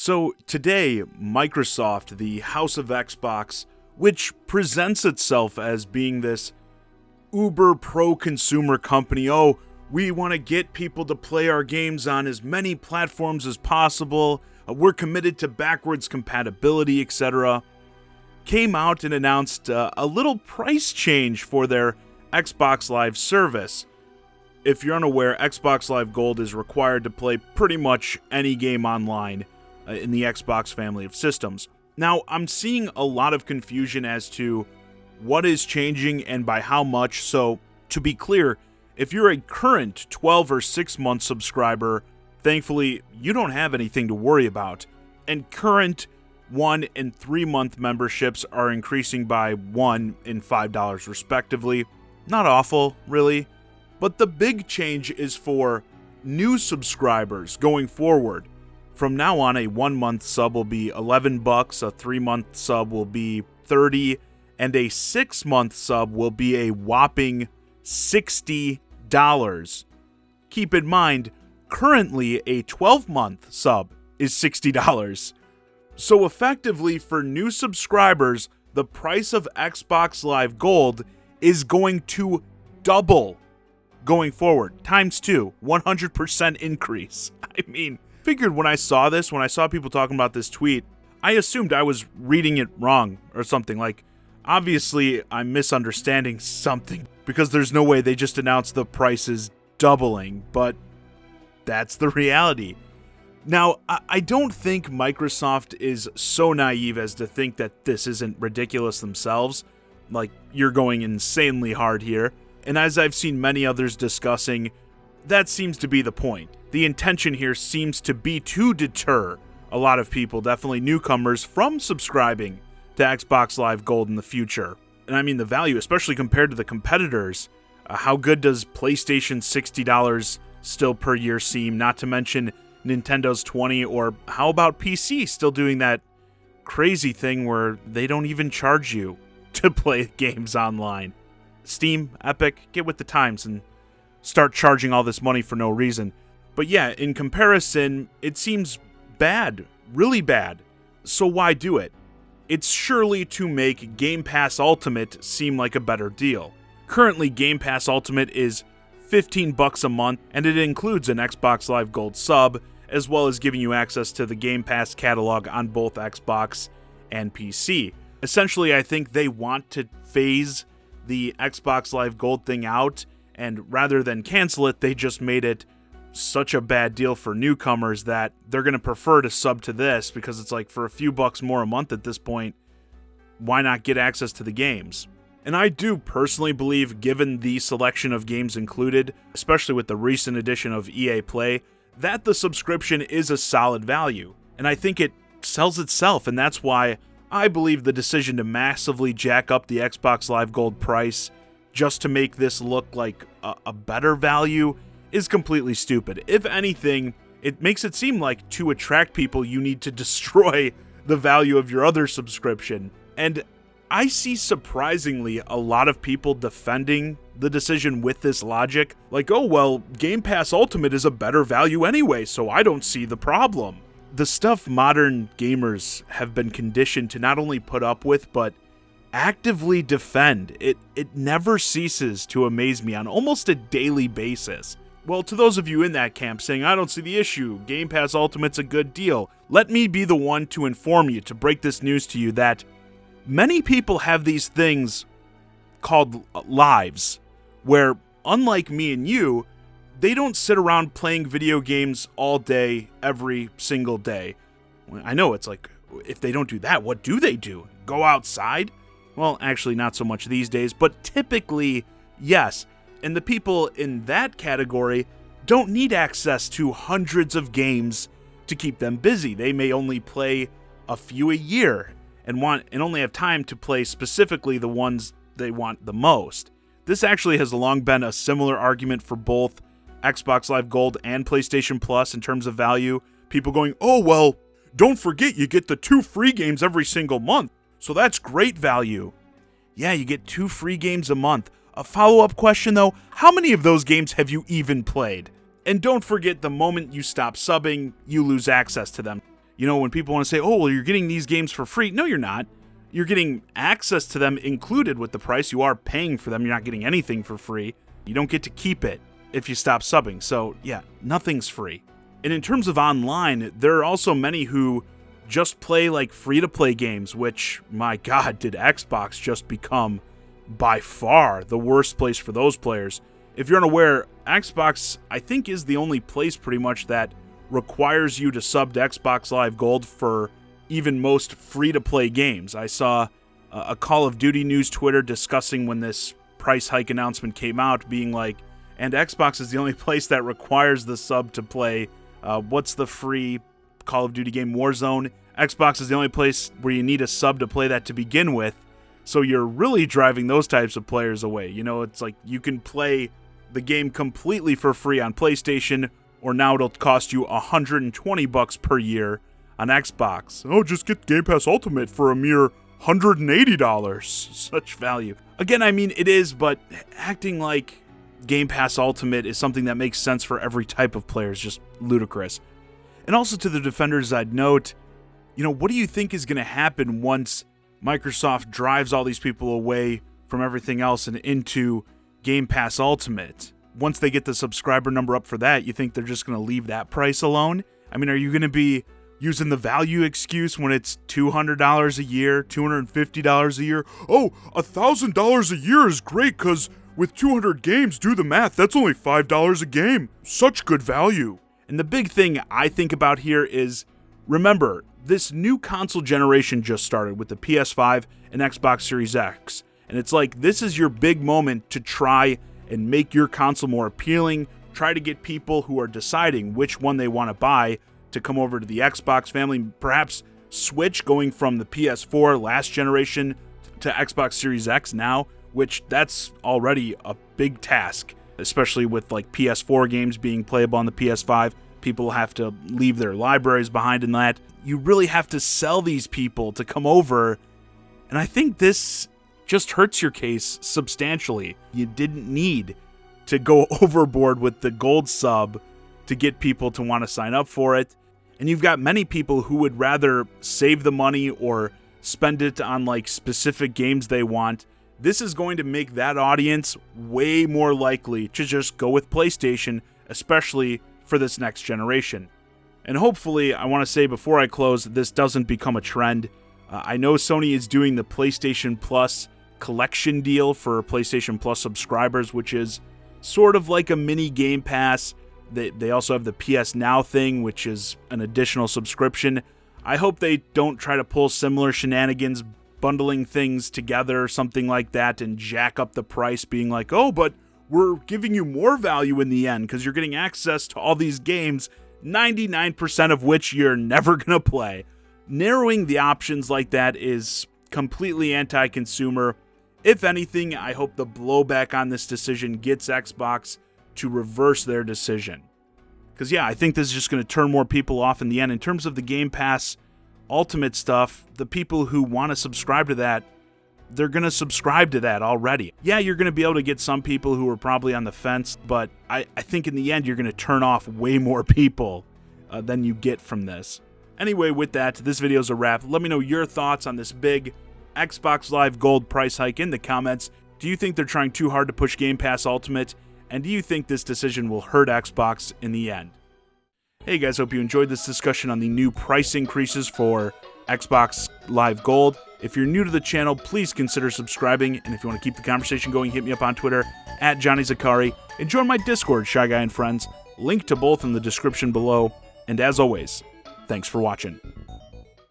So today, Microsoft, the House of Xbox, which presents itself as being this uber pro-consumer company, oh, we want to get people to play our games on as many platforms as possible, we're committed to backwards compatibility, etc., came out and announced a little price change for their Xbox Live service. If you're unaware, Xbox Live Gold is required to play pretty much any game online in the Xbox family of systems. Now, I'm seeing a lot of confusion as to what is changing and by how much, so to be clear, if you're a current 12 or 6 month subscriber, thankfully, you don't have anything to worry about. And current 1 and 3 month memberships are increasing by $1 and $5 respectively. Not awful, really. But the big change is for new subscribers going forward. From now on, a 1 month sub will be $11, a 3 month sub will be $30, and a 6 month sub will be a whopping $60. Keep in mind, currently a 12 month sub is $60. So effectively, for new subscribers, the price of Xbox Live Gold is going to double going forward, times 2, 100% increase. I mean, figured when I saw people talking about this tweet, I assumed I was reading it wrong or something. Like, obviously, I'm misunderstanding something because there's no way they just announced the price is doubling, but that's the reality. Now, I don't think Microsoft is so naive as to think that this isn't ridiculous themselves. Like, you're going insanely hard here. And as I've seen many others discussing, that seems to be the point. The intention here seems to be to deter a lot of people, definitely newcomers, from subscribing to Xbox Live Gold in the future. And I mean the value, especially compared to the competitors. How good does PlayStation's $60 still per year seem? Not to mention Nintendo's $20, or how about PC still doing that crazy thing where they don't even charge you to play games online? Steam, Epic, get with the times and start charging all this money for no reason. But yeah, in comparison, it seems bad, really bad. So why do it? It's surely to make Game Pass Ultimate seem like a better deal. Currently, Game Pass Ultimate is $15 a month, and it includes an Xbox Live Gold sub, as well as giving you access to the Game Pass catalog on both Xbox and PC. Essentially, I think they want to phase the Xbox Live Gold thing out, and rather than cancel it, they just made it such a bad deal for newcomers that they're going to prefer to sub to this, because it's like, for a few bucks more a month at this point, why not get access to the games? And I do personally believe, given the selection of games included, especially with the recent addition of EA Play, that the subscription is a solid value. And I think it sells itself, and that's why I believe the decision to massively jack up the Xbox Live Gold price just to make this look like a better value is completely stupid. If anything, it makes it seem like to attract people, you need to destroy the value of your other subscription. And I see surprisingly a lot of people defending the decision with this logic. Like, oh, well, Game Pass Ultimate is a better value anyway, so I don't see the problem. The stuff modern gamers have been conditioned to not only put up with, but actively defend. It never ceases to amaze me on almost a daily basis. Well, to those of you in that camp saying, I don't see the issue, Game Pass Ultimate's a good deal, let me be the one to inform you, to break this news to you, that many people have these things called lives, where, unlike me and you, they don't sit around playing video games all day, every single day. I know, it's like, if they don't do that, what do they do? Go outside? Well, actually not so much these days, but typically, yes. And the people in that category don't need access to hundreds of games to keep them busy. They may only play a few a year and only have time to play specifically the ones they want the most. This actually has long been a similar argument for both Xbox Live Gold and PlayStation Plus in terms of value. People going, oh, well, don't forget you get the 2 free games every single month, so that's great value. Yeah, you get 2 free games a month. A follow-up question, though, how many of those games have you even played? And don't forget, the moment you stop subbing, you lose access to them. You know, when people want to say, oh, well, you're getting these games for free. No, you're not. You're getting access to them included with the price. You are paying for them. You're not getting anything for free. You don't get to keep it if you stop subbing. So yeah, nothing's free. And in terms of online, there are also many who just play like free-to-play games, which, my God, did Xbox just become by far the worst place for those players. If you're unaware, Xbox, I think, is the only place pretty much that requires you to sub to Xbox Live Gold for even most free-to-play games. I saw a Call of Duty news Twitter discussing when this price hike announcement came out, being like, and Xbox is the only place that requires the sub to play, what's the free Call of Duty game, Warzone? Xbox is the only place where you need a sub to play that to begin with, so you're really driving those types of players away. You know, it's like you can play the game completely for free on PlayStation, or now it'll cost you $120 per year on Xbox. Oh, just get Game Pass Ultimate for a mere $180. Such value. Again, I mean, it is, but acting like Game Pass Ultimate is something that makes sense for every type of player is just ludicrous. And also to the defenders, I'd note, you know, what do you think is going to happen once Microsoft drives all these people away from everything else and into Game Pass Ultimate? Once they get the subscriber number up for that, you think they're just going to leave that price alone? I mean, are you going to be using the value excuse when it's $200 a year, $250 a year? Oh, $1,000 a year is great because with 200 games, do the math, that's only $5 a game. Such good value. And the big thing I think about here is, remember, this new console generation just started with the PS5 and Xbox Series X. And it's like, this is your big moment to try and make your console more appealing, try to get people who are deciding which one they want to buy to come over to the Xbox family, perhaps switch going from the PS4 last generation to Xbox Series X now, which that's already a big task, especially with like PS4 games being playable on the PS5. People have to leave their libraries behind in that. You really have to sell these people to come over, and I think this just hurts your case substantially. You didn't need to go overboard with the gold sub to get people to want to sign up for it. And you've got many people who would rather save the money or spend it on like specific games they want. This is going to make that audience way more likely to just go with PlayStation, especially for this next generation. And hopefully, I want to say before I close, this doesn't become a trend. I know Sony is doing the PlayStation Plus collection deal for PlayStation Plus subscribers, which is sort of like a mini Game Pass. They also have the PS Now thing, which is an additional subscription. I hope they don't try to pull similar shenanigans, bundling things together or something like that, and jack up the price, being like, oh, but we're giving you more value in the end because you're getting access to all these games, 99% of which you're never going to play. Narrowing the options like that is completely anti-consumer. If anything, I hope the blowback on this decision gets Xbox to reverse their decision. Because yeah, I think this is just going to turn more people off in the end. In terms of the Game Pass Ultimate stuff, the people who want to subscribe to that, they're going to subscribe to that already. Yeah, you're going to be able to get some people who are probably on the fence, but I think in the end you're going to turn off way more people than you get from this. Anyway, with that, this video is a wrap. Let me know your thoughts on this big Xbox Live Gold price hike in the comments. Do you think they're trying too hard to push Game Pass Ultimate? And do you think this decision will hurt Xbox in the end? Hey guys, hope you enjoyed this discussion on the new price increases for Xbox Live Gold. If you're new to the channel, please consider subscribing, and if you want to keep the conversation going, hit me up on Twitter @JohnnyZakari, and join my Discord, ChiGuy and Friends. Link to both in the description below, and as always, thanks for watching.